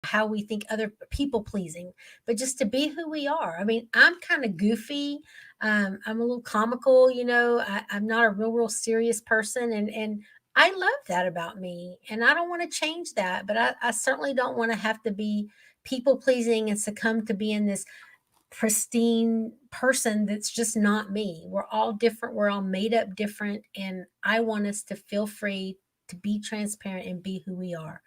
how we think other people pleasing, but just to be who we are. I mean, I'm kind of goofy. I'm a little comical, I'm not a real serious person. And I love that about me. And I don't want to change that, but I certainly don't want to have to be people pleasing and succumb to being this pristine person that's just not me. We're all different. We're all made up different. And I want us to feel free to be transparent and be who we are,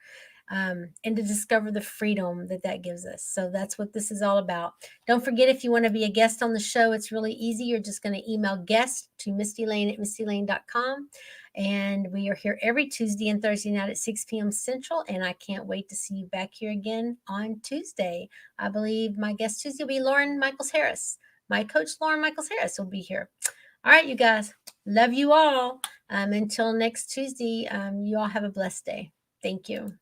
and to discover the freedom that that gives us. So that's what this is all about. Don't forget, if you want to be a guest on the show, it's really easy. You're just going to email guest to mistylane@mistylane.com. And we are here every Tuesday and Thursday night at 6 p.m. Central. And I can't wait to see you back here again on Tuesday. I believe my guest Tuesday will be Lauren Michaels Harris. My coach, Lauren Michaels Harris, will be here. All right, you guys. Love you all. Until next Tuesday, you all have a blessed day. Thank you.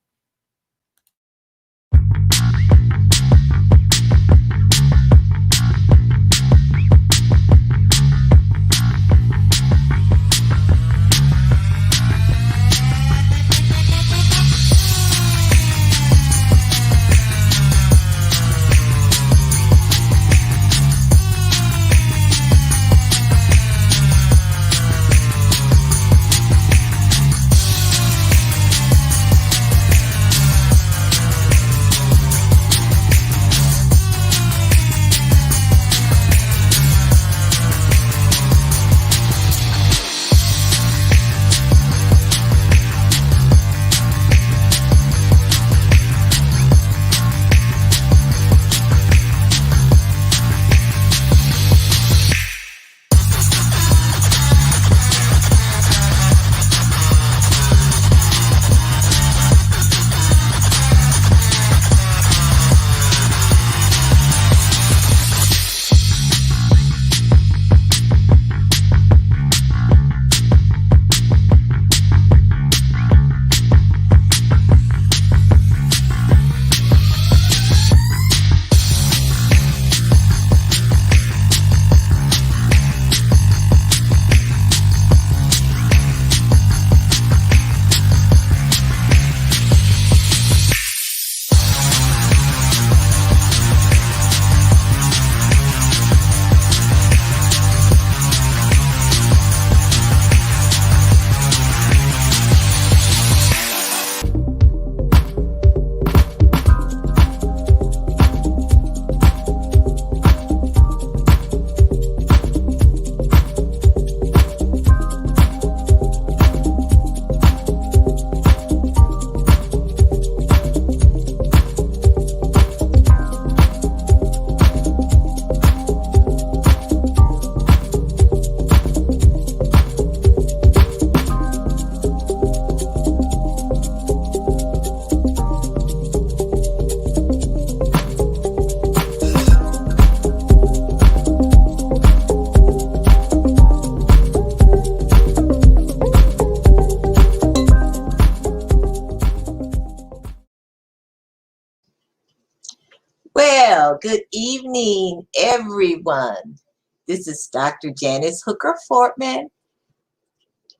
Well, good evening, everyone. This is Dr. Janice Hooker Fortman,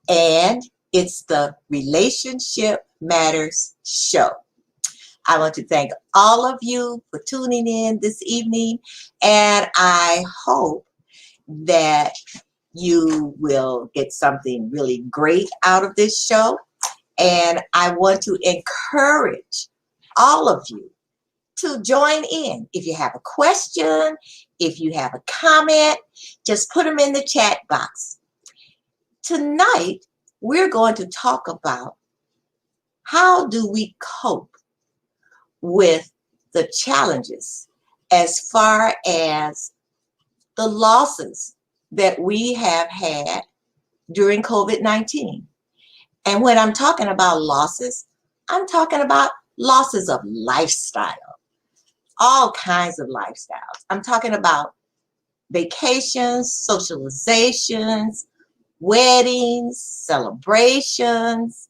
and it's the Relationship Matters Show. I want to thank all of you for tuning in this evening, and I hope that you will get something really great out of this show. And I want to encourage all of you to join in. If you have a question, if you have a comment, just put them in the chat box. Tonight, we're going to talk about how do we cope with the challenges as far as the losses that we have had during COVID-19. And when I'm talking about losses, I'm talking about losses of lifestyle, all kinds of lifestyles. I'm talking about vacations, socializations, weddings, celebrations,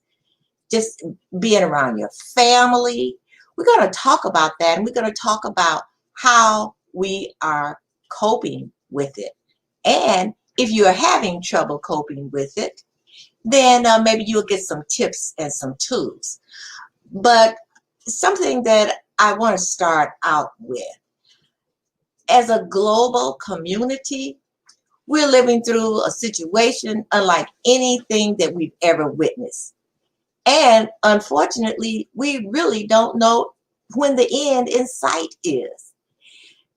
just being around your family. We're going to talk about that, and we're going to talk about how we are coping with it. And if you are having trouble coping with it, then maybe you'll get some tips and some tools. But something that I want to start out with. As a global community, we're living through a situation unlike anything that we've ever witnessed. And unfortunately, we really don't know when the end in sight is.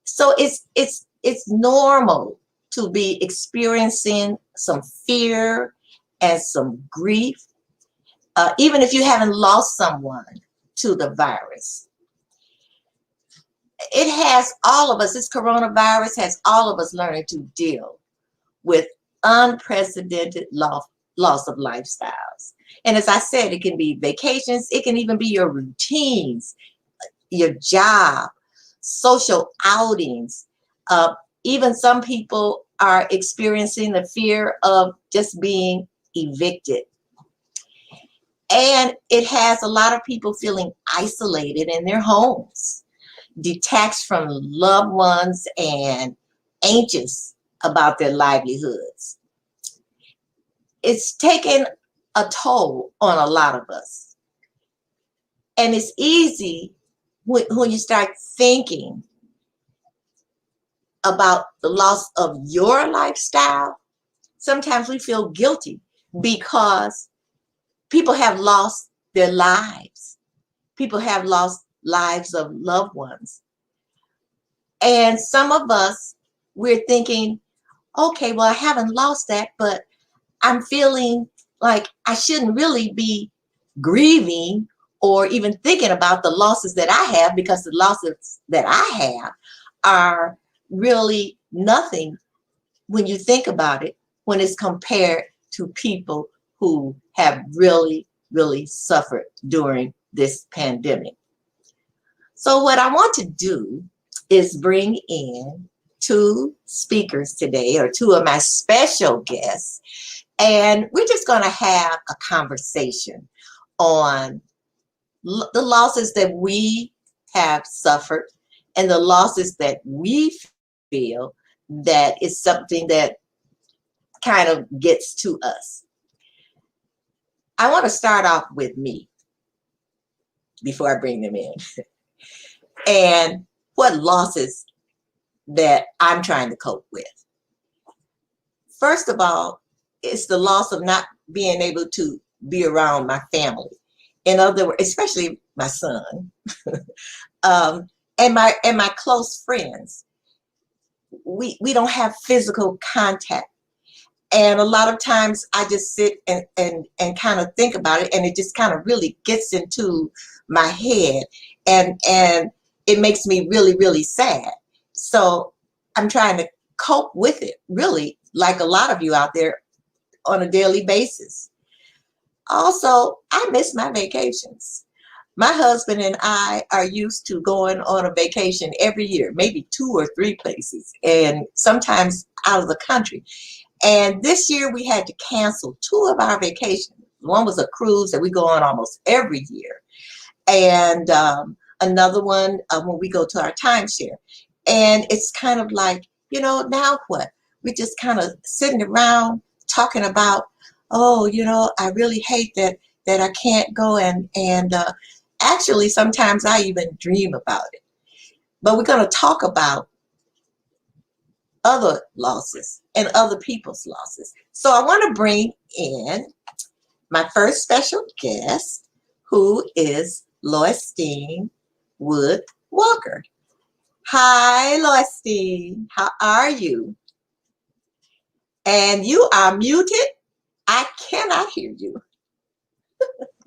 So it's normal to be experiencing some fear and some grief, even if you haven't lost someone to the virus. It has all of us, this coronavirus has all of us learning to deal with unprecedented loss of lifestyles. And as I said, it can be vacations, it can even be your routines, your job, social outings. Even some people are experiencing the fear of just being evicted. And it has a lot of people feeling isolated in their homes, detached from loved ones and anxious about their livelihoods. It's taken a toll on a lot of us. And it's easy when you start thinking about the loss of your lifestyle. Sometimes we feel guilty because people have lost their lives. People have lost lives of loved ones. And some of us, we're thinking, okay, well, I haven't lost that, but I'm feeling like I shouldn't really be grieving or even thinking about the losses that I have, because the losses that I have are really nothing when you think about it, when it's compared to people who have really, really suffered during this pandemic. So what I want to do is bring in two speakers today, or two of my special guests, and we're just going to have a conversation on the losses that we have suffered and the losses that we feel that is something that kind of gets to us. I want to start off with me before I bring them in and what losses that I'm trying to cope with. First of all, it's the loss of not being able to be around my family. In other words, especially my son, and my close friends. We don't have physical contact. And a lot of times I just sit and kind of think about it, and it just kind of really gets into my head, and it makes me really, really sad. So I'm trying to cope with it, really, like a lot of you out there, on a daily basis. Also, I miss my vacations. My husband and I are used to going on a vacation every year, maybe 2 or 3 places, and sometimes out of the country. And this year we had to cancel 2 of our vacations. One was a cruise that we go on almost every year, and another one when we go to our timeshare. And it's kind of like, now what? We're just kind of sitting around talking about, oh, I really hate that I can't go, and actually sometimes I even dream about it. But we're going to talk about other losses and other people's losses. So I want to bring in my first special guest, who is Loistine Wood Walker. Hi, Loistine. How are you? And you are muted. I cannot hear you.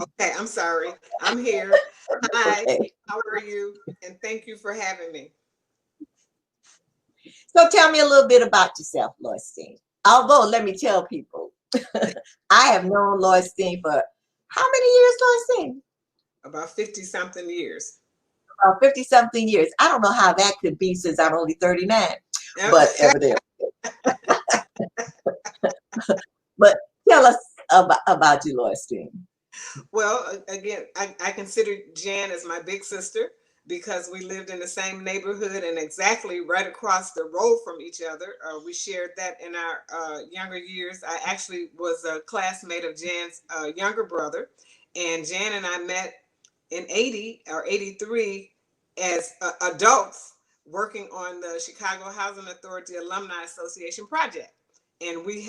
Okay, I'm sorry. I'm here. Hi, Okay. how are you? And thank you for having me. So tell me a little bit about yourself, Loistine. Although, let me tell people, I have known Loistine for how many years, Loistine? About 50 something years. 50 something years. I don't know how that could be since I'm only 39, but evidently. But tell us about you, Loistine. Well, again, I consider Jan as my big sister because we lived in the same neighborhood and exactly right across the road from each other. We shared that in our younger years. I actually was a classmate of Jan's younger brother, and Jan and I met in 80 or 83 as adults working on the Chicago Housing Authority Alumni Association project. And we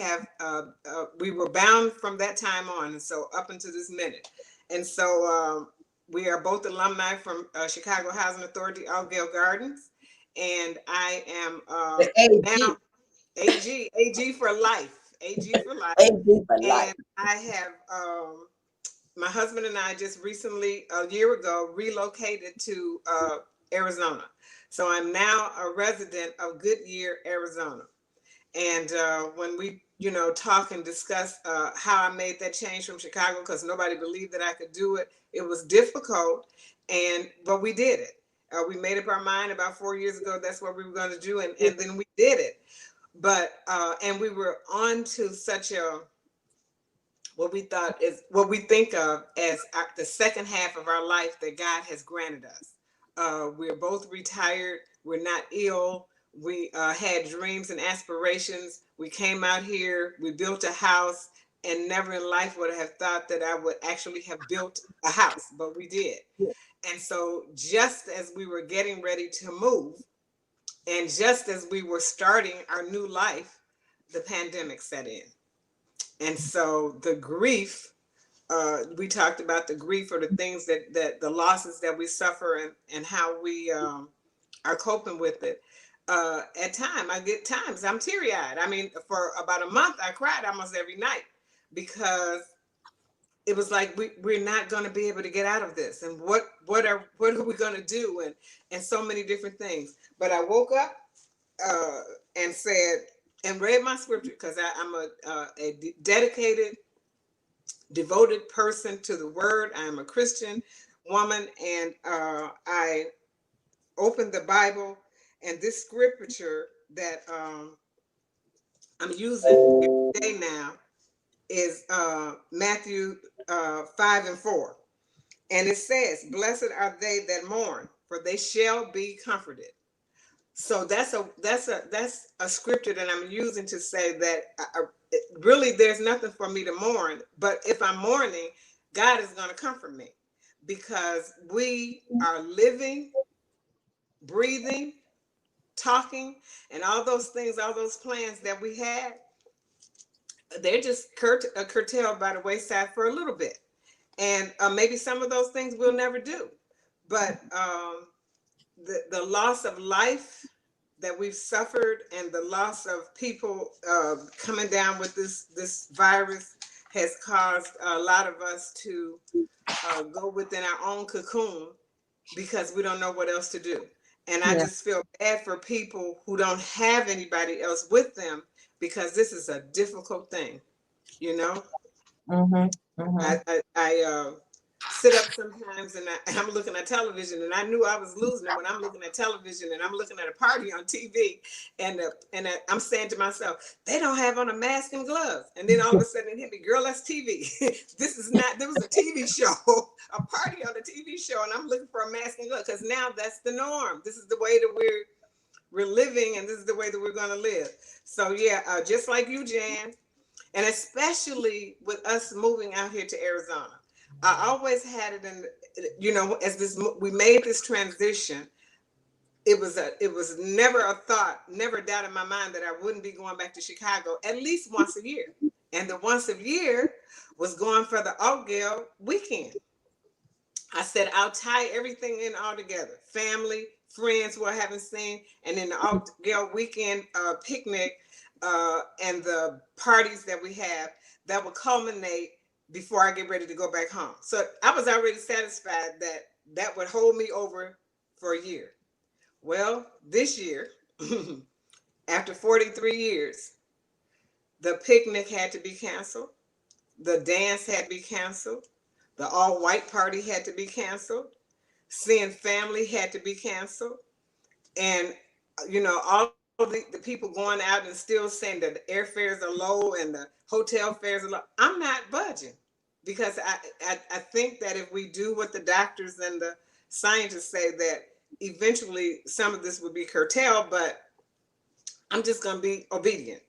were bound from that time on, and so up until this minute. And so we are both alumni from Chicago Housing Authority, Altgeld Gardens, and I am The AG, now AG for life, AG for life. AG for life. And I have my husband and I just recently, a year ago, relocated to Arizona. So I'm now a resident of Goodyear, Arizona. And when we, talk and discuss how I made that change from Chicago, because nobody believed that I could do it, it was difficult, but we did it. We made up our mind about 4 years ago. That's what we were going to do, and then we did it. But and we were on to such a what we think of as the second half of our life that God has granted us. We're both retired. We're not ill. We had dreams and aspirations. We came out here. We built a house, and never in life would I have thought that I would actually have built a house, but we did. And so just as we were getting ready to move, and just as we were starting our new life, the pandemic set in. And so the grief, we talked about the grief or the things that the losses that we suffer and how we are coping with it. At times I'm teary eyed. I mean, for about a month, I cried almost every night because it was like we're not going to be able to get out of this, and what are we going to do, and so many different things. But I woke up and said and read my scripture, because I'm a dedicated, devoted person to the Word. I am a Christian woman, and I opened the Bible, and this scripture that I'm using every day now is Matthew 5:4. And it says, "Blessed are they that mourn, for they shall be comforted." So that's a scripture that I'm using to say that really there's nothing for me to mourn, but if I'm mourning, God is going to comfort me, because we are living, breathing, talking, and all those things, all those plans that we had, they're just curtailed by the wayside for a little bit. And maybe some of those things we'll never do. But the loss of life that we've suffered, and the loss of people coming down with this virus, has caused a lot of us to go within our own cocoon, because we don't know what else to do. And I just feel bad for people who don't have anybody else with them, because this is a difficult thing, you know. I sit up sometimes, and I'm looking at television, and I knew I was losing it when I'm looking at television, and I'm looking at a party on TV, and I'm saying to myself, they don't have on a mask and gloves. And then all of a sudden it hit me, girl, that's TV. There was a TV show, a party on a TV show, and I'm looking for a mask and gloves, because now that's the norm. This is the way that we're living, and this is the way that we're going to live. So yeah, just like you, Jan, and especially with us moving out here to Arizona, I always had it in, as we made this transition, it was never a thought, never a doubt in my mind that I wouldn't be going back to Chicago at least once a year. And the once a year was going for the Altgeld weekend. I said, I'll tie everything in all together. Family, friends who I haven't seen, and then the Altgeld weekend picnic, and the parties that we have that will culminate before I get ready to go back home. So I was already satisfied that would hold me over for a year. Well, this year, after 43 years, the picnic had to be canceled. The dance had to be canceled. The all-white party had to be canceled. Seeing family had to be canceled. And, all the people going out and still saying that the airfares are low and the hotel fares are low. I'm not budging, because I think that if we do what the doctors and the scientists say, that eventually some of this will be curtailed, but I'm just going to be obedient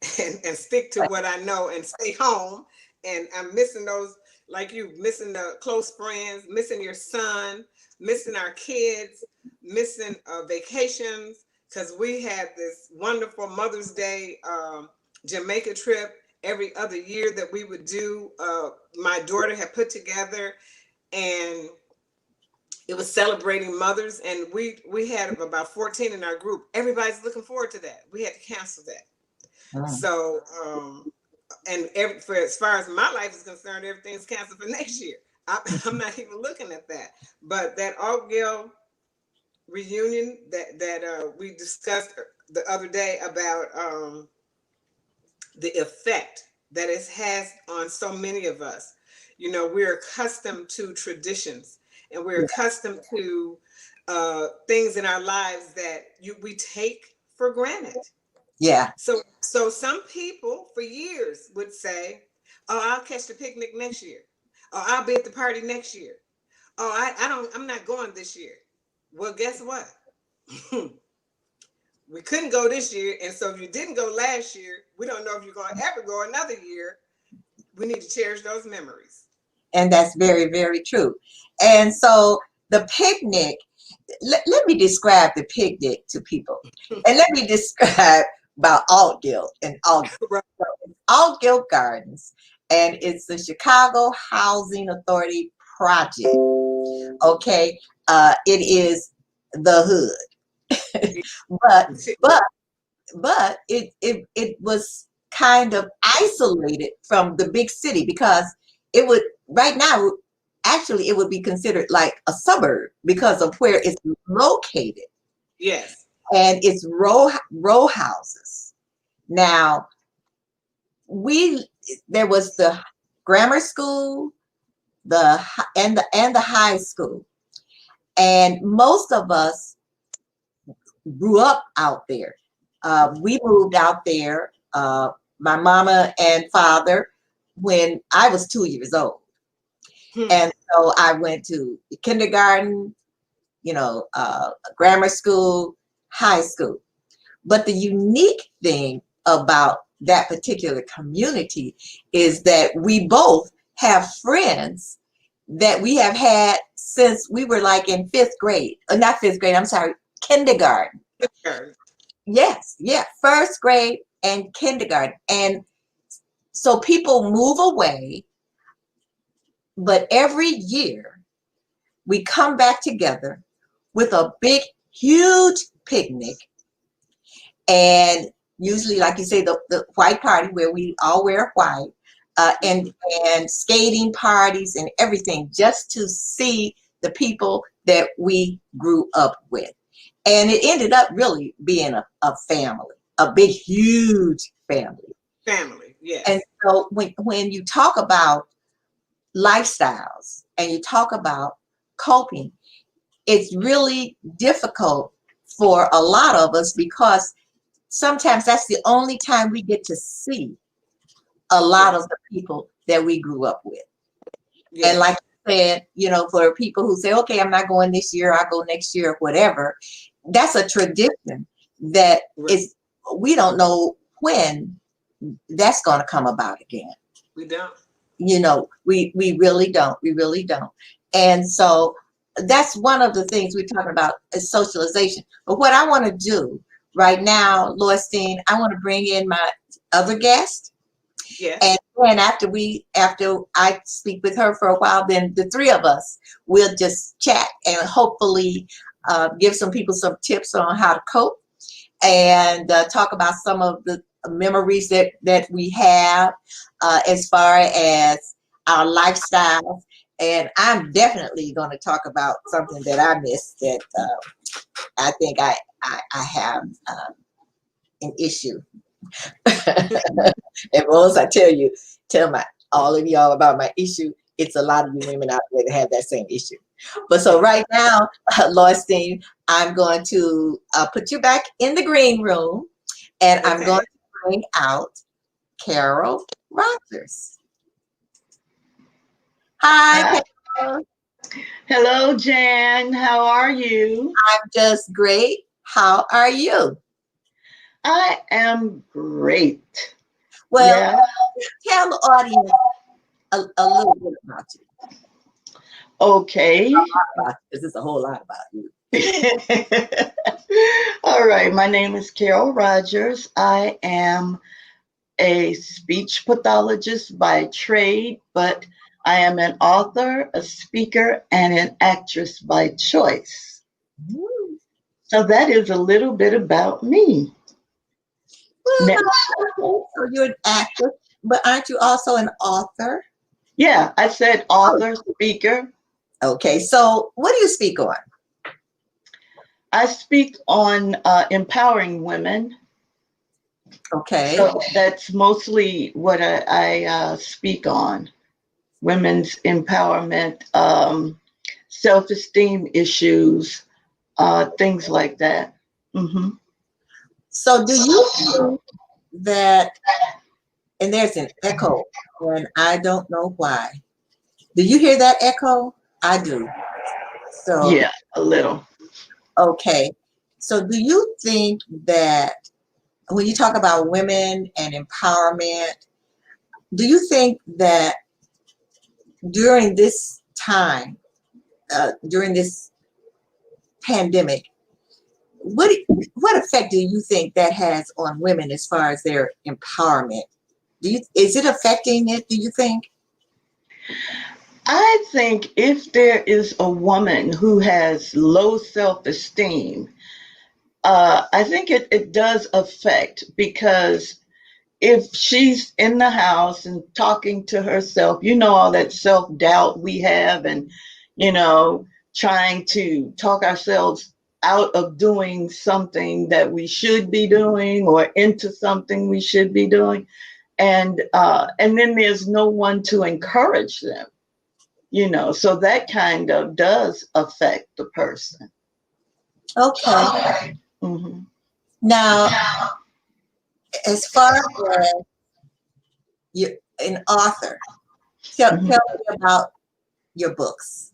and stick to what I know and stay home. And I'm missing those, like you, missing the close friends, missing your son, missing our kids, missing vacations, because we had this wonderful Mother's Day Jamaica trip every other year that we would do. My daughter had put together, and it was celebrating mothers, and we had about 14 in our group. Everybody's looking forward to that. We had to cancel that. So and for as far as my life is concerned, everything's canceled for next year. I'm not even looking at that. But that all-girl reunion that we discussed the other day about the effect that it has on so many of us. You know, we're accustomed to traditions, and we're accustomed to things in our lives that we take for granted. Yeah. So some people for years would say, "Oh, I'll catch the picnic next year. Oh, I'll be at the party next year. Oh, I'm not going this year." Well, guess what? We couldn't go this year, and so if you didn't go last year, we don't know if you're going to ever go another year. We need to cherish those memories. And that's very, very true. And so the picnic, let me describe the picnic to people. And let me describe about Altgeld and Altgeld Gardens. And it's the Chicago Housing Authority project. Okay. It is the hood. but it was kind of isolated from the big city, because it would right now actually it would be considered like a suburb because of where it's located. Yes. And it's row houses. Now there was the grammar school, and the high school, and most of us grew up out there. We moved out there, my mama and father, when I was 2 years old. And so I went to kindergarten, grammar school, high school. But the unique thing about that particular community is that we both have friends that we have had since we were like in fifth grade. Not fifth grade, I'm sorry, kindergarten. Yes, yeah, first grade and kindergarten. And so people move away, but every year we come back together with a big, huge picnic. And usually, like you say, the white party where we all wear white, and skating parties and everything, just to see the people that we grew up with. And it ended up really being a family, a big, huge family. Family, yes. And so when you talk about lifestyles and you talk about coping, it's really difficult for a lot of us, because sometimes that's the only time we get to see a lot of the people that we grew up with. Yes. And like you said, for people who say, okay, I'm not going this year, I'll go next year, whatever, that's a tradition that is, we don't know when that's going to come about again. We don't. We really don't. We really don't. And so that's one of the things we're talking about, is socialization. But what I want to do right now, Loisteen, I want to bring in my other guest. Yes. And then after I speak with her for a while, then the three of us will just chat and hopefully give some people some tips on how to cope, and talk about some of the memories that we have as far as our lifestyles. And I'm definitely going to talk about something that I missed, that I think I have an issue. And once I tell all of y'all about my issue, it's a lot of you women out there that have that same issue. But so right now, Loisteen, I'm going to put you back in the green room, and I'm going to bring out Carol Rogers. Hi, Carol. Hello, Jan. How are you? I'm just great. How are you? I am great. Well, tell the audience a little bit about you. Okay. This is a whole lot about you. All right, my name is Carol Rogers. I am a speech pathologist by trade, but I am an author, a speaker, and an actress by choice. Woo. So that is a little bit about me. Well, Now, okay, so you're an actor, but aren't you also an author? yeah, I said Oh, author, speaker. okay, so what do you speak on? I speak on empowering women. Okay, So that's mostly what I speak on: women's empowerment, self-esteem issues, things like that. Hmm. so do you think that, and there's an echo, and I don't know why. Do you hear that echo? I do. So, Yeah, a little. okay. So do you think that when you talk about women and empowerment, do you think that during this time, during this pandemic, what what effect do you think that has on women as far as their empowerment? Is it affecting it, do you think? I think if there is a woman who has low self-esteem, I think it does affect, because if she's in the house and talking to herself, all that self-doubt we have, and, you know, trying to talk ourselves out of doing something that we should be doing, or into something we should be doing. And then there's no one to encourage them, so that kind of does affect the person. Okay. Mhm. Now, as far as you an author, Mhm. tell me about your books.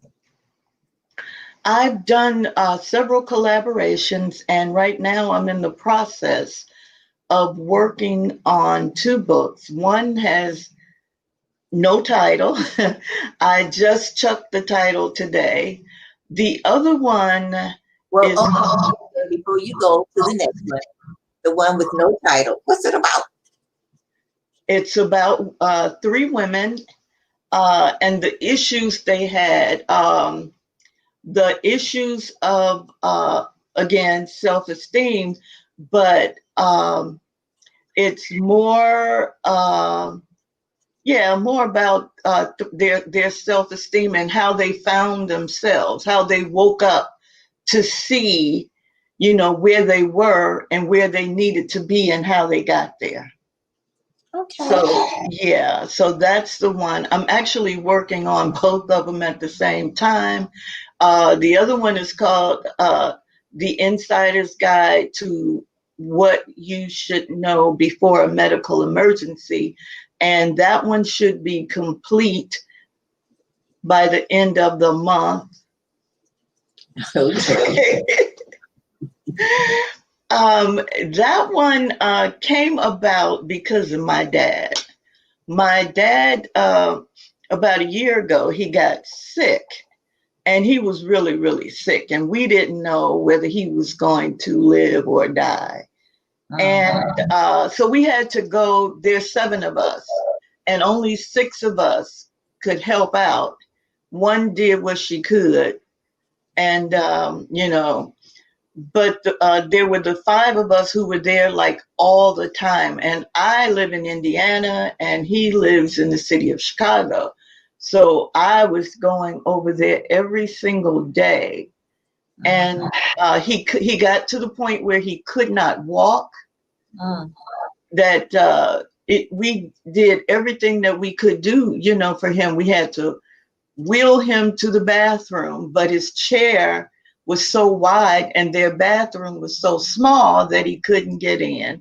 I've done several collaborations, and right now I'm in the process of working on two books. One has no title. I just chucked the title today. The other one Well, is okay, before you go to the next one, the one with no title, what's it about? it's about three women, and the issues they had. The issues of, again, self-esteem, but it's more, more about their self-esteem and how they found themselves, how they woke up to see, where they were and where they needed to be and how they got there. Okay. So yeah, so that's the one. I'm actually working on both of them at the same time. The other one is called The Insider's Guide to What You Should Know Before a Medical Emergency. And that one should be complete by the end of the month. Okay. That one came about because of my dad. My dad, about a year ago, he got sick, and he was really, really sick, and we didn't know whether he was going to live or die. And so we had to go. There's seven of us, and only six of us could help out. One did what she could, and but there were the five of us who were there like all the time. And I live in Indiana, and he lives in the city of Chicago. So I was going over there every single day. And he got to the point where he could not walk. That we did everything that we could do, for him. We had to wheel him to the bathroom, but his chair was so wide and their bathroom was so small that he couldn't get in.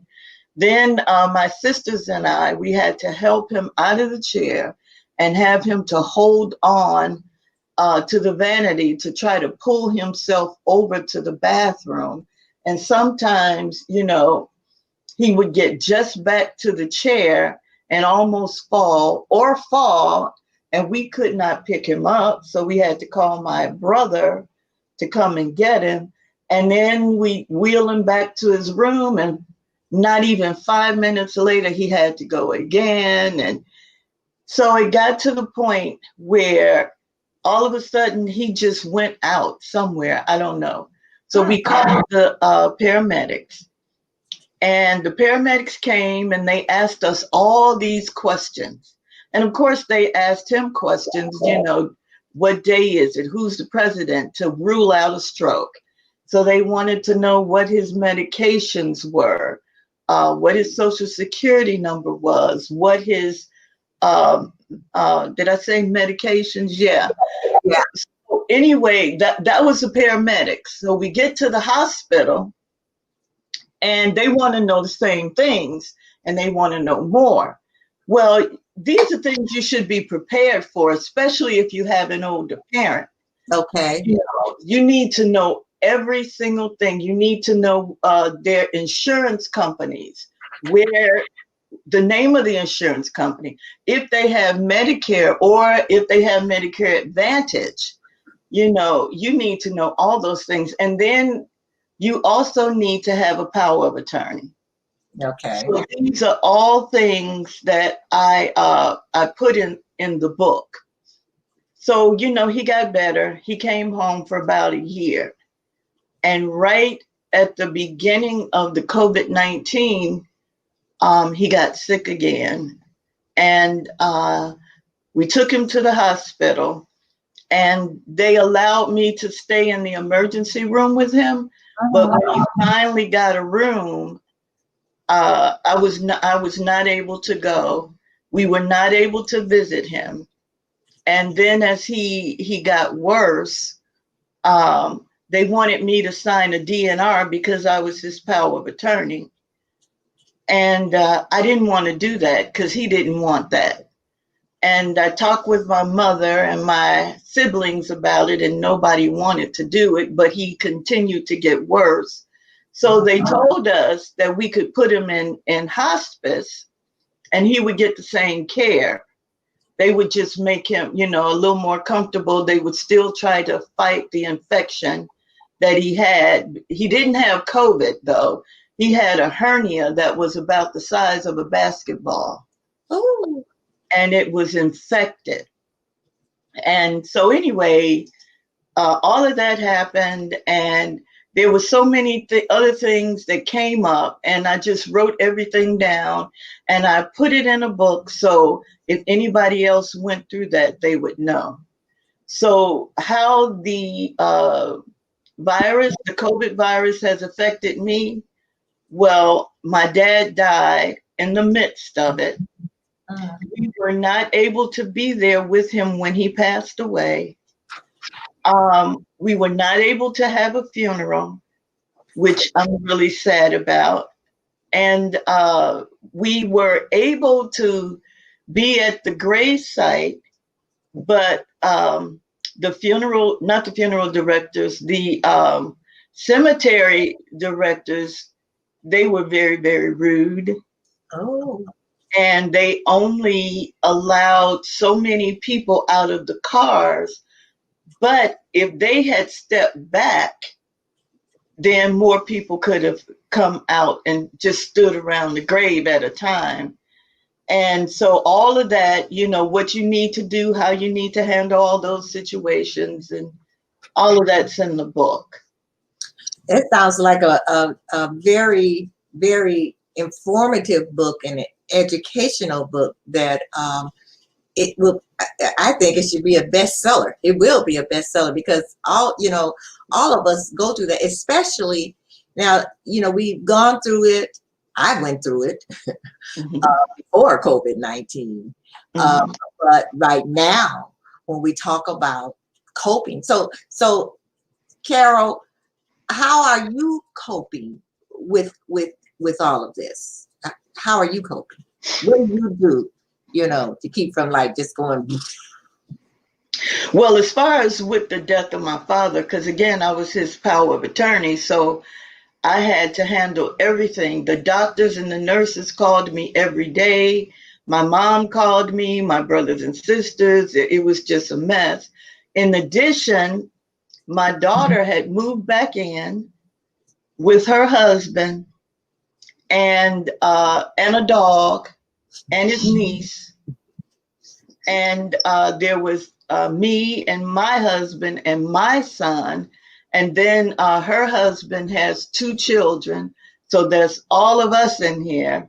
Then my sisters and I, we had to help him out of the chair and have him to hold on to the vanity to try to pull himself over to the bathroom. And sometimes, he would get just back to the chair and almost fall, and we could not pick him up. So we had to call my brother to come and get him. And then we wheel him back to his room, and not even 5 minutes later, he had to go again. And so it got to the point where all of a sudden he just went out somewhere. I don't know. So we called the paramedics, and the paramedics came and they asked us all these questions. And of course, they asked him questions, what day is it? Who's the president? To rule out a stroke. So they wanted to know what his medications were, what his social security number was, what his, did I say medications? Yeah. So anyway, that was the paramedics. So we get to the hospital and they want to know the same things and they want to know more. Well, these are things you should be prepared for, especially if you have an older parent. Okay. You need to know every single thing. You need to know their insurance companies, where the name of the insurance company, if they have Medicare or if they have Medicare Advantage, you need to know all those things. And then you also need to have a power of attorney. Okay. So these are all things that I put in the book. So, he got better. He came home for about a year. And right at the beginning of the COVID-19, he got sick again. And we took him to the hospital, and they allowed me to stay in the emergency room with him. But when he finally got a room, I was not able to go. We were not able to visit him. And then as he got worse, they wanted me to sign a DNR because I was his power of attorney. And I didn't want to do that because he didn't want that. And I talked with my mother and my siblings about it, and nobody wanted to do it, but he continued to get worse. So they told us that we could put him in hospice and he would get the same care. They would just make him, a little more comfortable. They would still try to fight the infection that he had. He didn't have COVID, though. He had a hernia that was about the size of a basketball. Oh. And it was infected. And so anyway, all of that happened, and there were so many other things that came up, and I just wrote everything down and I put it in a book. So if anybody else went through that, they would know. So how the COVID virus has affected me. Well, my dad died in the midst of it. We were not able to be there with him when he passed away. We were not able to have a funeral, which I'm really sad about. And we were able to be at the grave site, but not the funeral directors, the cemetery directors, they were very, very rude. Oh. And they only allowed so many people out of the cars. But if they had stepped back, then more people could have come out and just stood around the grave at a time. And so all of that, what you need to do, how you need to handle all those situations, and all of that's in the book. It sounds like a very, very informative book and an educational book that it will. I think it should be a bestseller. It will be a bestseller because all of us go through that, especially now. We've gone through it. I went through it before COVID-19, but right now, when we talk about coping, so Carol, how are you coping with all of this? How are you coping? What do you do, to keep from just going? Well, as far as with the death of my father, because again, I was his power of attorney, so I had to handle everything. The doctors and the nurses called me every day. My mom called me, my brothers and sisters. It was just a mess. In addition, my daughter had moved back in with her husband and a dog and his niece. And there was me and my husband and my son. And then her husband has 2 children. So there's all of us in here.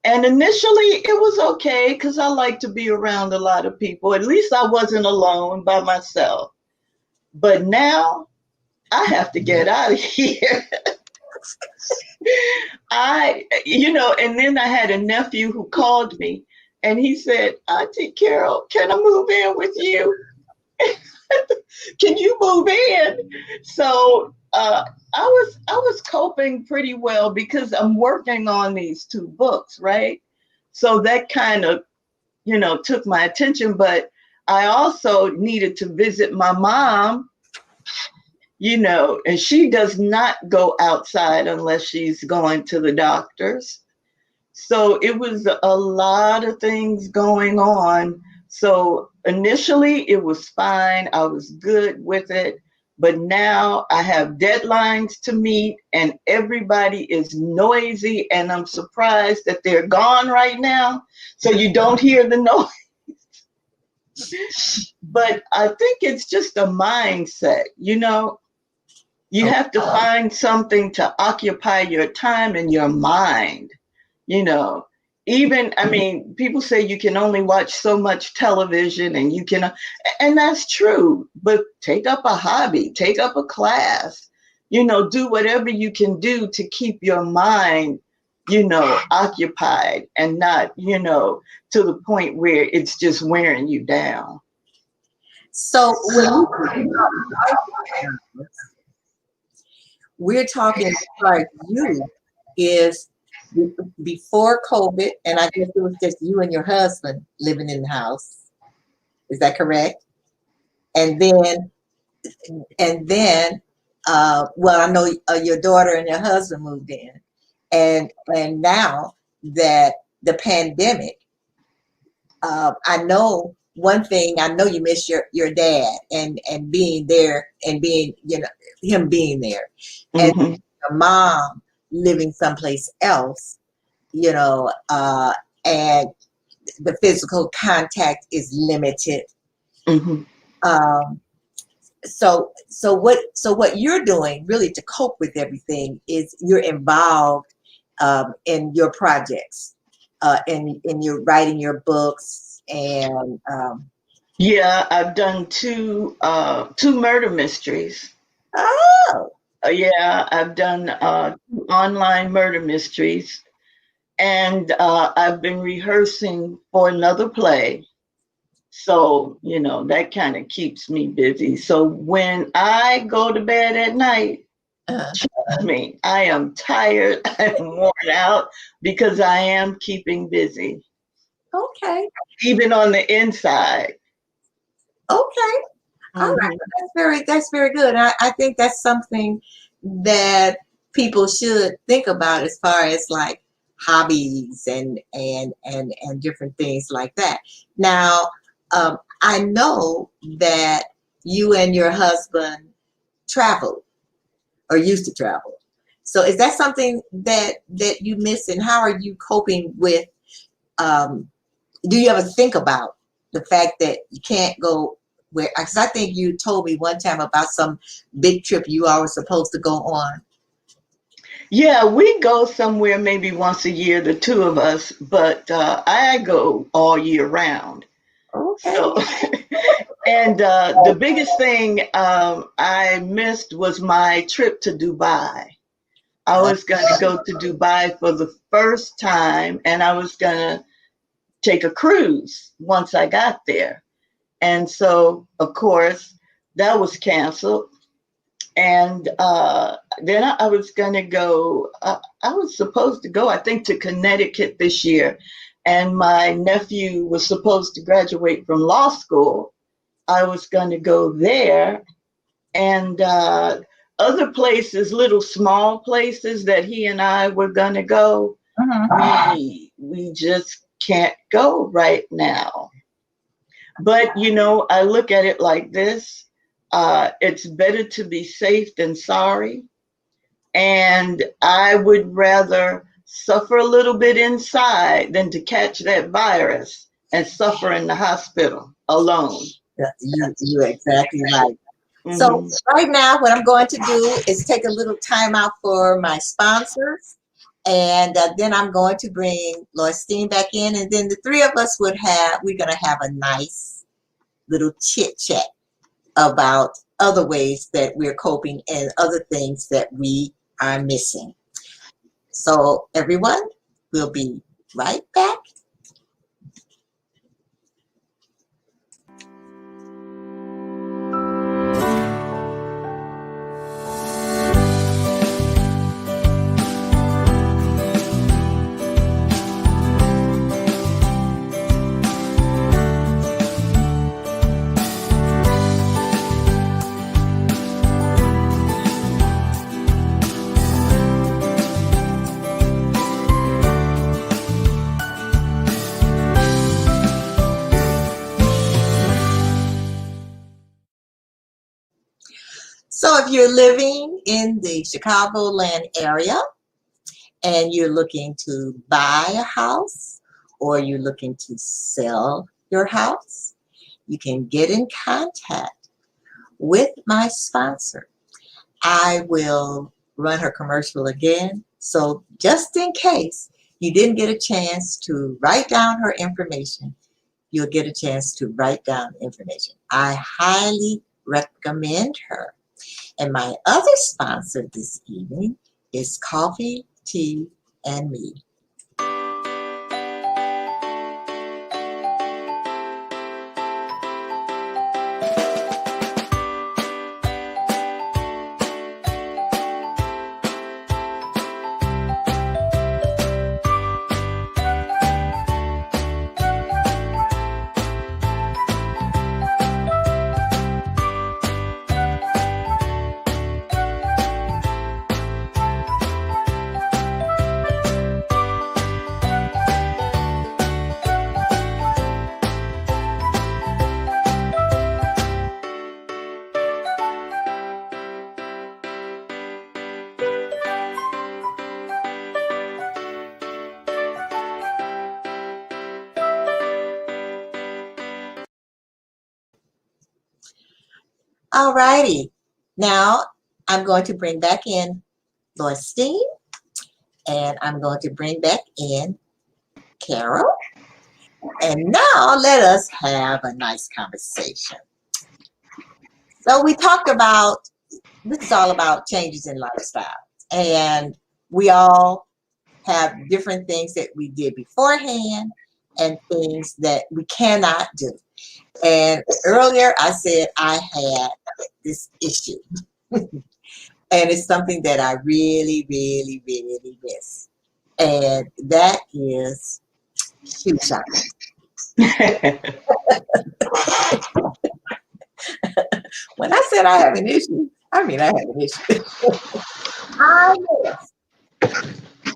And initially it was okay because I like to be around a lot of people. At least I wasn't alone by myself. But now I have to get out of here. And then I had a nephew who called me and he said, Auntie Carol, can I move in with you? Can you move in? So I was coping pretty well because I'm working on these 2 books, right? So that kind of, took my attention, but I also needed to visit my mom, and she does not go outside unless she's going to the doctors. So it was a lot of things going on. So initially it was fine. I was good with it. But now I have deadlines to meet and everybody is noisy and I'm surprised that they're gone right now. So you don't hear the noise. But I think it's just a mindset, You have to find something to occupy your time and your mind, people say you can only watch so much television and that's true, but take up a hobby, take up a class, do whatever you can do to keep your mind, occupied and not, to the point where it's just wearing you down. So when we're talking about you is before COVID, and I guess it was just you and your husband living in the house. Is that correct? And then, well, I know your daughter and your husband moved in, and now that the pandemic, I know one thing. I know you miss your dad and being there and being him being there, and your mom living someplace else, and the physical contact is limited. So what you're doing really to cope with everything is you're involved in your projects, in your writing your books and. Yeah, I've done 2 murder mysteries. Oh. Yeah, I've done 2 online murder mysteries, and I've been rehearsing for another play. So, that kind of keeps me busy. So when I go to bed at night, trust me, I am tired, I'm worn out because I am keeping busy. Okay. Even on the inside. Okay. All right. That's very good. I think that's something that people should think about as far as like hobbies and different things like that. Now, I know that you and your husband traveled or used to travel. So is that something that you miss, and how are you coping with, do you ever think about the fact that you can't go where, because I think you told me one time about some big trip you all were supposed to go on. Yeah, we go somewhere maybe once a year, the 2 of us, but I go all year round. Okay. So, and the biggest thing I missed was my trip to Dubai. I was going to go to Dubai for the first time, and I was going to take a cruise once I got there. And so, of course, that was canceled. And then I was going to go, I was supposed to go, I think, to Connecticut this year. And my nephew was supposed to graduate from law school. I was going to go there. And other places, little small places that he and I were going to go, we just can't go right now. But, I look at it like this. It's better to be safe than sorry. And I would rather suffer a little bit inside than to catch that virus and suffer in the hospital alone. You're exactly right. So Mhm. right now, what I'm going to do is take a little time out for my sponsors. And then I'm going to bring Lloyd Steen back in. And then the three of us we're going to have a nice little chit chat about other ways that we're coping and other things that we are missing. So everyone, we'll be right back. So if you're living in the Chicagoland area and you're looking to buy a house or you're looking to sell your house, you can get in contact with my sponsor. I will run her commercial again. So just in case you didn't get a chance to write down her information, you'll get a chance to write down information. I highly recommend her. And my other sponsor this evening is Coffee, Tea, and Me. All righty. Now I'm going to bring back in Lloyd Steen, and I'm going to bring back in Carol. And now let us have a nice conversation. So we talked about, this is all about changes in lifestyle. And we all have different things that we did beforehand and things that we cannot do. And earlier I said I had this issue. And it's something that I really, really, really miss. And that is shoe shopping. When I said I have an issue, I mean I have an issue. I miss,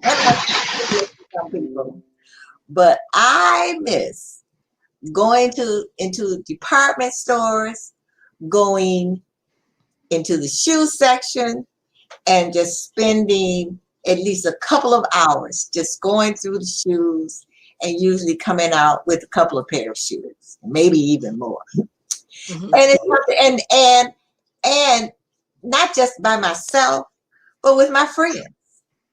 and some people, but I miss going into department stores, going into the shoe section, and just spending at least a couple of hours just going through the shoes and usually coming out with a couple of pair of shoes, maybe even more. Mhm. And it's and not just by myself, but with my friends,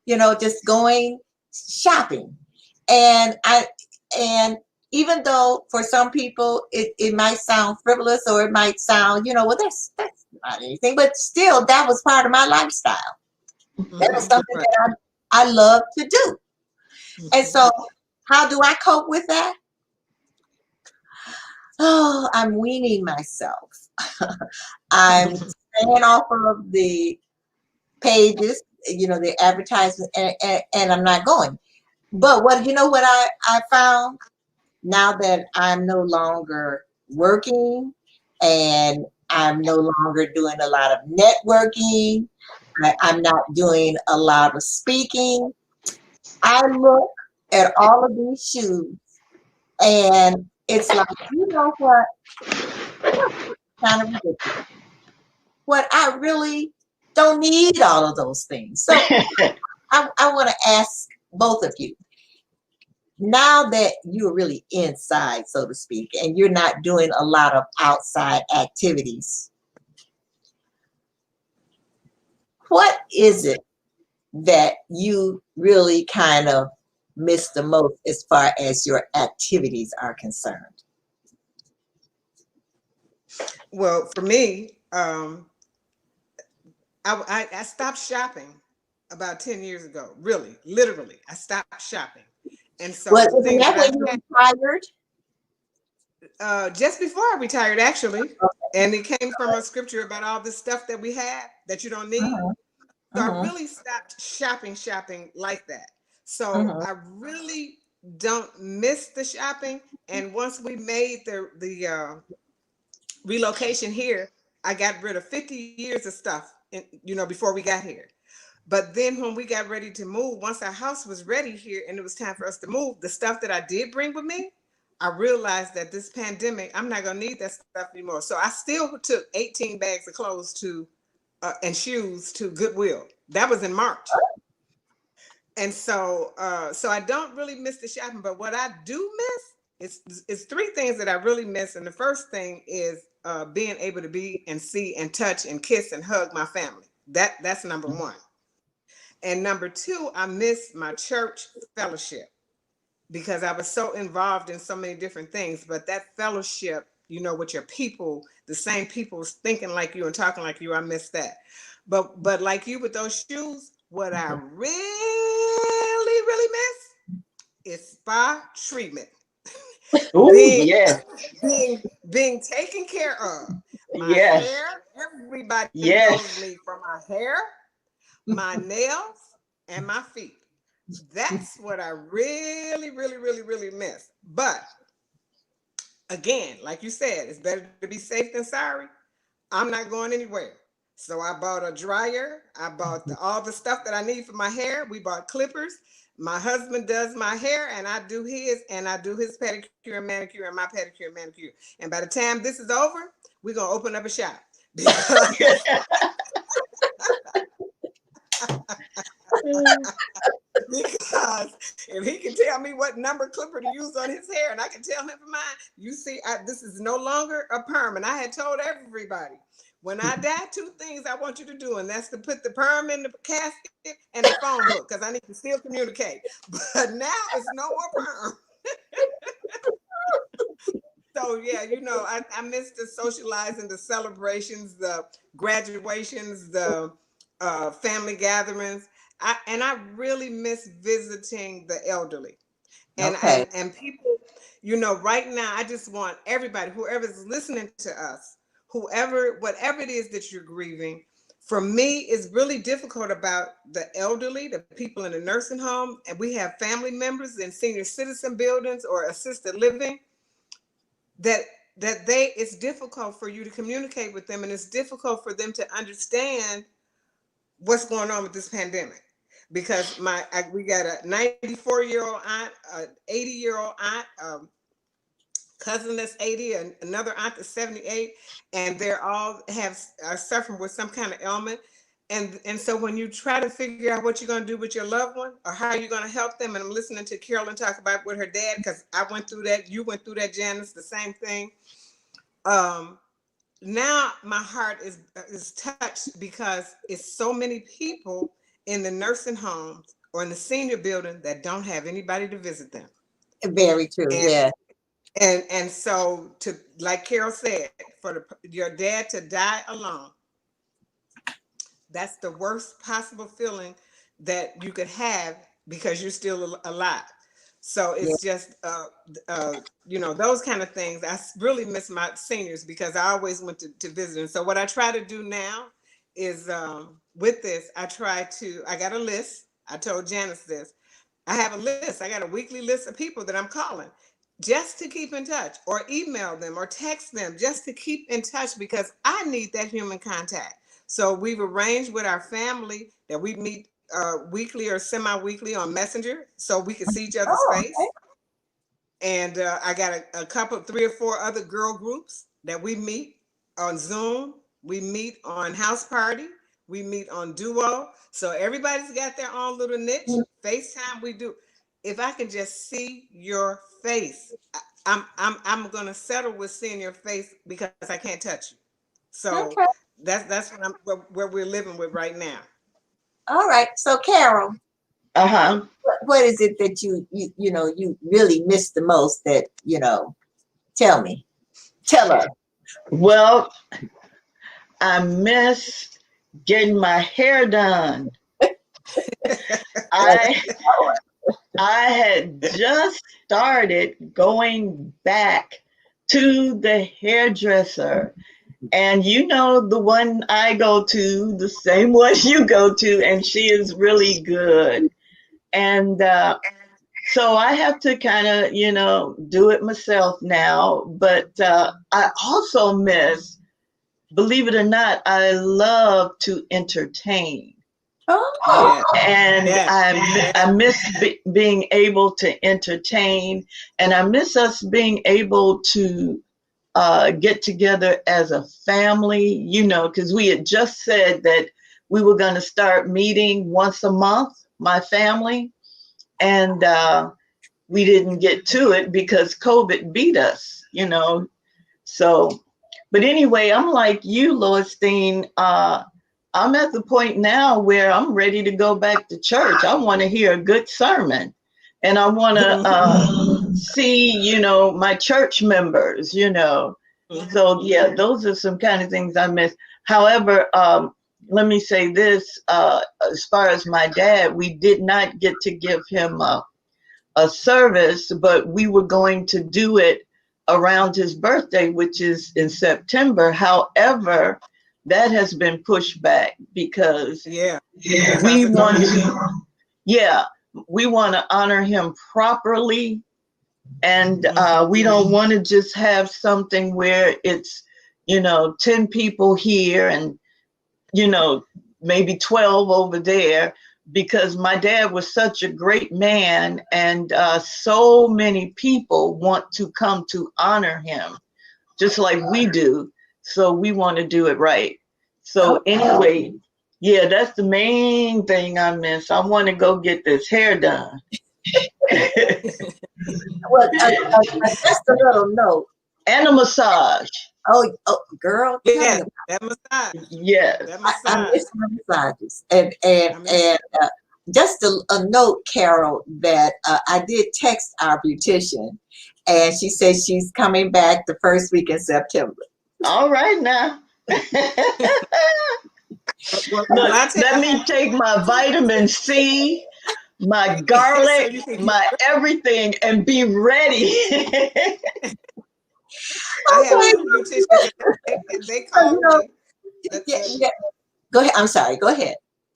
just going shopping. And even though for some people it might sound frivolous or it might sound, well, that's not anything, but still that was part of my lifestyle. That was something Right. that I love to do. And Mhm. so how do I cope with that? Oh, I'm weaning myself. I'm staying off of the pages, the advertisements, and I'm not going. But what I found now that I'm no longer working and I'm no longer doing a lot of networking, I'm not doing a lot of speaking. I look at all of these shoes and it's like, you know what? Kind of ridiculous. what I really don't need all of those things. So I want to ask both of you, now that you're really inside, so to speak, and you're not doing a lot of outside activities, what is it that you really kind of miss the most as far as your activities are concerned? Well, for me, I stopped shopping about 10 years ago. Really, literally, I stopped shopping. And so Well, the isn't things that that when you I retired? had, just before I retired, actually, and it came from a scripture about all the stuff that we have that you don't need. Uh-huh, So I uh-huh, really stopped shopping like that. So uh-huh. I really don't miss the shopping. And once we made the relocation here, I got rid of 50 years of stuff, before we got here. But then when we got ready to move, once our house was ready here and it was time for us to move, the stuff that I did bring with me, I realized that this pandemic, I'm not gonna need that stuff anymore. So I still took 18 bags of clothes to and shoes to Goodwill. That was in March. And so I don't really miss the shopping, but what I do miss is three things that I really miss. And the first thing is being able to be and see and touch and kiss and hug my family. That's number one. And number two, I miss my church fellowship because I was so involved in so many different things. But that fellowship, with your people, the same people thinking like you and talking like you, I miss that. But like you with those shoes, what I really, really miss is spa treatment. Oh, being yes, being taken care of. My yes, hair, everybody knows yes. me for my hair, my nails, and my feet. That's what I really, really, really, really miss. But again, like you said, it's better to be safe than sorry. I'm not going anywhere. So I bought a dryer. I bought all the stuff that I need for my hair. We bought clippers. My husband does my hair and I do his, and I do his pedicure and manicure and my pedicure and manicure. And by the time this is over, we're going to open up a shop because because if he can tell me what number clipper to use on his hair and I can tell him for mine, you see, this is no longer a perm. And I had told everybody, when I die, two things I want you to do, and that's to put the perm in the casket and the phone book, because I need to still communicate. But now it's no more perm. So yeah, I miss the socializing, the celebrations, the graduations, the family gatherings. I really miss visiting the elderly. And Okay. and people, right now, I just want everybody, whoever's listening to us, whatever it is that you're grieving, for me, it's really difficult about the elderly, the people in the nursing home, and we have family members in senior citizen buildings or assisted living that it's difficult for you to communicate with them, and it's difficult for them to understand what's going on with this pandemic. Because we got a 94-year-old aunt, an 80-year-old aunt, cousin that's 80, and another aunt that's 78, and they're all are suffering with some kind of ailment. And so when you try to figure out what you're going to do with your loved one or how you're going to help them, and I'm listening to Carolyn talk about with her dad, because I went through that, you went through that, Janice, the same thing. Now my heart is touched because it's so many people in the nursing homes or in the senior building that don't have anybody to visit them. Very true. And Yeah. and so, to like Carol said, for your dad to die alone, that's the worst possible feeling that you could have because you're still alive. So Yeah. it's just those kind of things. I really miss my seniors because I always went to visit them. So what I try to do now is, with this, I got a list. I told Janice this. I have a list. I got a weekly list of people that I'm calling just to keep in touch, or email them or text them just to keep in touch, because I need that human contact. So we've arranged with our family that we meet weekly or semi-weekly on Messenger so we can see each other's Oh, face. And I got a couple, 3 or 4 other girl groups that we meet on Zoom We meet on House Party. We meet on Duo. So everybody's got their own little niche. FaceTime, we do. If I can just see your face, I'm gonna settle with seeing your face because I can't touch you. So Okay. that's what we're living with right now. All right. So Carol, Uh-huh. what is it that you really miss the most that, tell me. Tell us. Well, I miss getting my hair done. I I had just started going back to the hairdresser. And you know the one I go to, the same one you go to, and she is really good. And so I have to kind of, do it myself now. But I also miss, believe it or not, I love to entertain. Oh, Yeah, And yeah, I miss being able to entertain, and I miss us being able to get together as a family, because we had just said that we were going to start meeting once a month, my family, and we didn't get to it because COVID beat us. So, but anyway, I'm like you, Loisteen. I'm at the point now where I'm ready to go back to church. I want to hear a good sermon. And I want to see, my church members. So, yeah, those are some kind of things I miss. However, let me say this, as far as my dad, we did not get to give him a service, but we were going to do it around his birthday, which is in September. However, that has been pushed back because yeah. we Because of want COVID. to, yeah, we want to honor him properly. And we don't want to just have something where it's, 10 people here and, maybe 12 over there, because my dad was such a great man, and so many people want to come to honor him, just like we do. So we want to do it right. So anyway, yeah, that's the main thing I miss. I want to go get this hair done. well, just a little note. And a massage. Oh, girl, tell me Yeah, about that massage. Yes. That I massage. miss my massages. And I miss just a note, Carol, that I did text our beautician, and she says she's coming back the first week in September. All right now. well, Look, I tell let I me have take my vitamin C, my so garlic, you can get my everything, and be ready. I have Okay. two beauticians and they So, called me. yeah. Go ahead. I'm sorry. Go ahead,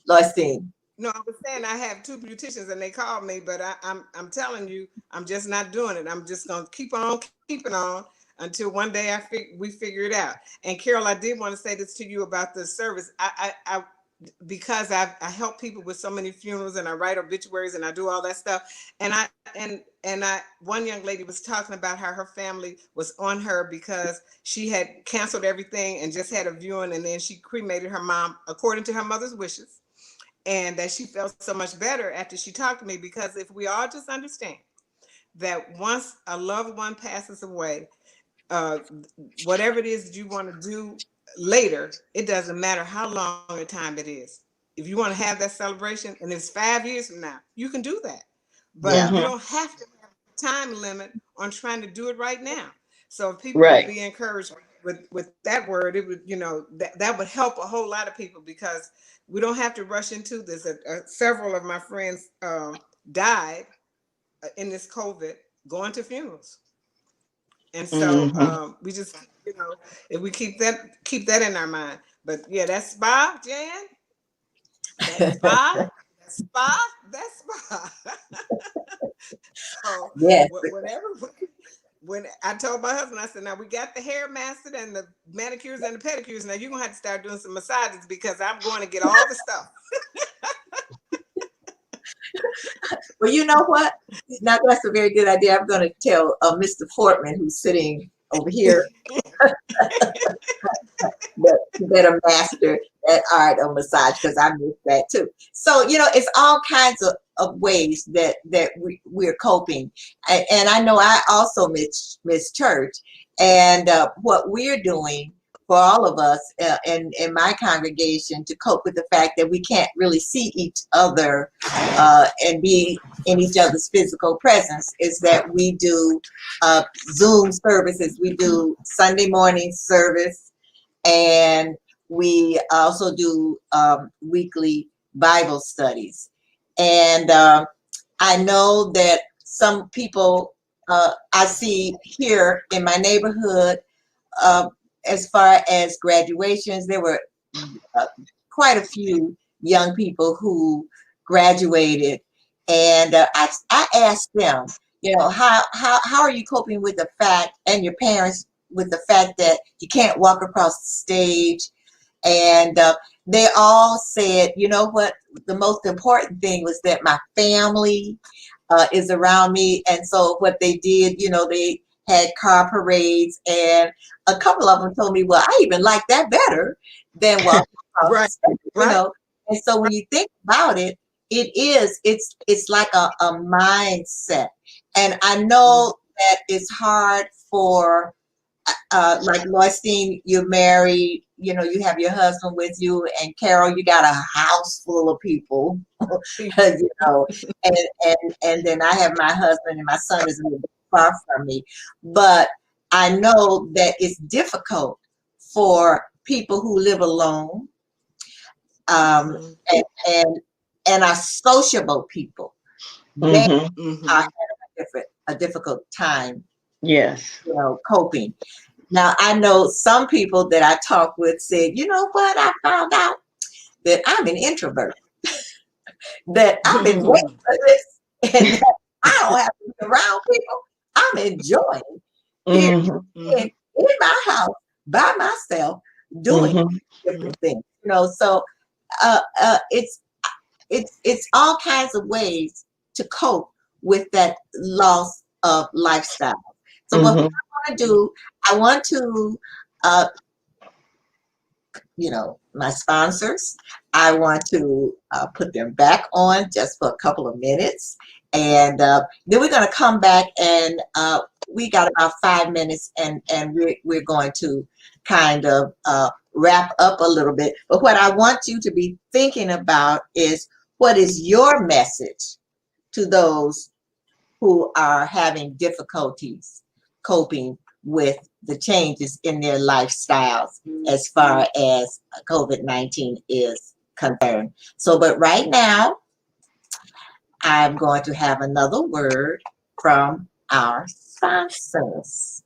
Loisteen. No, I was saying I have two beauticians and they called me, but I'm telling you, I'm just not doing it. I'm just gonna keep on keeping on until one day we figure it out. And Carol, I did want to say this to you about the service. I because I help people with so many funerals and I write obituaries and I do all that stuff. And I one young lady was talking about how her family was on her because she had canceled everything and just had a viewing, and then she cremated her mom according to her mother's wishes, and that she felt so much better after she talked to me, because if we all just understand that once a loved one passes away, uh, whatever it is that you want to do later, it doesn't matter how long a time it is. If you want to have that celebration and it's 5 years from now, you can do that. But Yeah. you Mhm. don't have to have a time limit on trying to do it right now. So if people would Right. be encouraged with that word, it would, that would help a whole lot of people, because we don't have to rush into this. Several of my friends died in this COVID going to funerals. And so Mhm. we just, if we keep that in our mind. But yeah, that spa, Jan, that spa, that spa, that spa. So Yes. whatever. When I told my husband, I said, now we got the hair mastered and the manicures and the pedicures. Now you're gonna have to start doing some massages, because I'm going to get all the stuff. Well, you know what? Now that's a very good idea. I'm going to tell Mr. Fortman, who's sitting over here, but you better master that art of massage because I miss that too. So, it's all kinds of ways that we're coping. And I know I also miss church. And what we're doing for all of us in my congregation to cope with the fact that we can't really see each other and be in each other's physical presence is that we do Zoom services. We do Sunday morning service, and we also do weekly Bible studies. And I know that some people I see here in my neighborhood, as far as graduations, there were quite a few young people who graduated, and I asked them, how are you coping with the fact, and your parents with the fact that you can't walk across the stage, and they all said, you know what, the most important thing was that my family is around me, and so what they did, they had car parades, and a couple of them told me, well, I even like that better than walking across Right, the stage, right. And so when you think about it, it's like a mindset. And I know that it's hard for like Loistine, you're married, you have your husband with you, and Carol, you got a house full of people, and then I have my husband, and my son is a little bit far from me. But I know that it's difficult for people who live alone, Mhm. and are sociable people. They Mm-hmm. are Mhm. having a difficult time, Yes. coping. Now, I know some people that I talk with said, you know what, I found out that I'm an introvert, that I've been waiting for this, and that I don't have to be around people. I'm enjoying here Mm-hmm. in my house by myself doing Mm-hmm. different things. So it's all kinds of ways to cope with that loss of lifestyle. So what I Mm-hmm. want to do, I want to uh, my sponsors, I want to put them back on just for a couple of minutes. And then we're going to come back, and we got about 5 minutes, and we're going to kind of wrap up a little bit. But what I want you to be thinking about is, what is your message to those who are having difficulties coping with the changes in their lifestyles as far as COVID-19 is concerned? So, but right now, I'm going to have another word from our sponsors.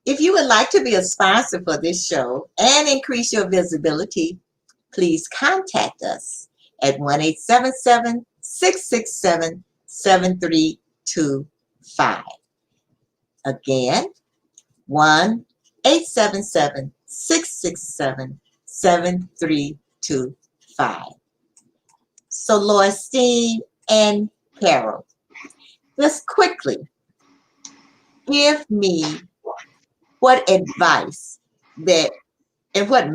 If you would like to be a sponsor for this show and increase your visibility, please contact us at 1-877-667-7325. Again, 1-877-667-7325. 5. So Loistine and Carol, just quickly give me what advice that and what